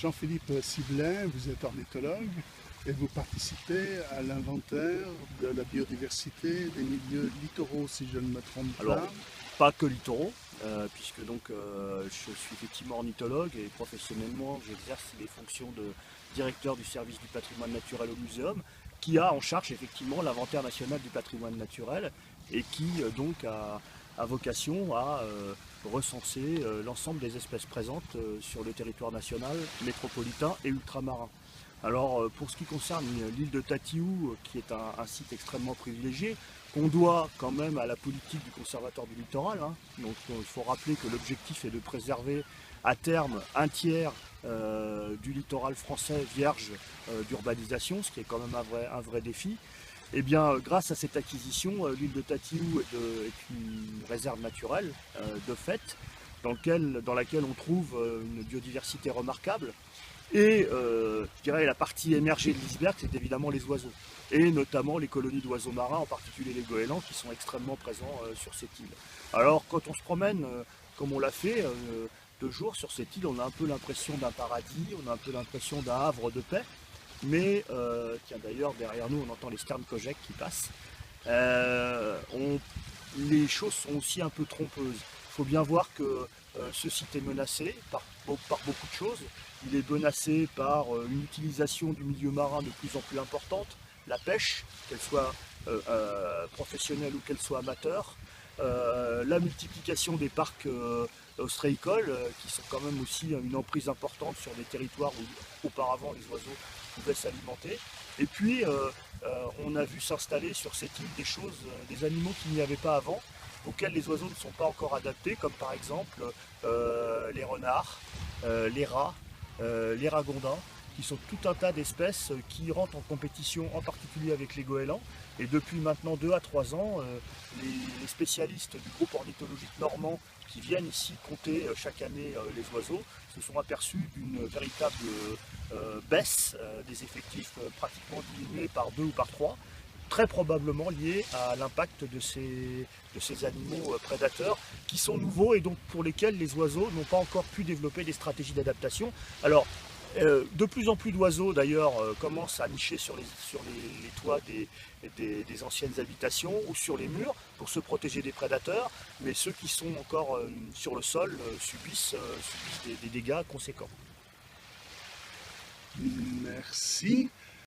Jean-Philippe Sibelin, vous êtes ornithologue et vous participez à l'inventaire de la biodiversité des milieux littoraux, si je ne me trompe Alors, pas. pas que littoraux, puisque donc je suis effectivement ornithologue et professionnellement j'exerce les fonctions de directeur du service du patrimoine naturel au muséum, qui a en charge effectivement l'inventaire national du patrimoine naturel et qui donc a vocation à recenser l'ensemble des espèces présentes sur le territoire national, métropolitain et ultramarin. Alors pour ce qui concerne l'île de Tatiou, qui est un site extrêmement privilégié, qu'on doit quand même à la politique du conservateur du littoral, hein. Donc il faut rappeler que l'objectif est de préserver à terme un tiers du littoral français vierge d'urbanisation, ce qui est quand même un vrai défi. Et bien grâce à cette acquisition, l'île de Tatiou est une réserve naturelle de fait, dans laquelle on trouve une biodiversité remarquable. Et je dirais la partie émergée de l'iceberg, c'est évidemment les oiseaux. Et notamment les colonies d'oiseaux marins, en particulier les goélands, qui sont extrêmement présents sur cette île. Alors quand on se promène, comme on l'a fait, 2 jours sur cette île, on a un peu l'impression d'un paradis, on a un peu l'impression d'un havre de paix. Mais, tiens d'ailleurs, derrière nous, on entend les sternes Kojek qui passent. Les choses sont aussi un peu trompeuses. Il faut bien voir que ce site est menacé par beaucoup de choses. Il est menacé par une utilisation du milieu marin de plus en plus importante, la pêche, qu'elle soit professionnelle ou qu'elle soit amateur, la multiplication des parcs ostréicoles, qui sont quand même aussi une emprise importante sur des territoires où auparavant les oiseaux pouvaient s'alimenter. Et puis on a vu s'installer sur cette île des choses, des animaux qu'il n'y avait pas avant, auxquels les oiseaux ne sont pas encore adaptés, comme par exemple les renards, les rats, les ragondins, qui sont tout un tas d'espèces qui rentrent en compétition, en particulier avec les goélands. Et depuis maintenant 2 à 3 ans, les spécialistes du groupe ornithologique normand qui viennent ici compter chaque année les oiseaux se sont aperçus d'une véritable baisse des effectifs, pratiquement diminués par 2 ou par 3, très probablement lié à l'impact de ces animaux prédateurs qui sont nouveaux et donc pour lesquels les oiseaux n'ont pas encore pu développer des stratégies d'adaptation. Alors, de plus en plus d'oiseaux d'ailleurs commencent à nicher sur les toits des anciennes habitations ou sur les murs pour se protéger des prédateurs, mais ceux qui sont encore sur le sol subissent des dégâts conséquents. Merci.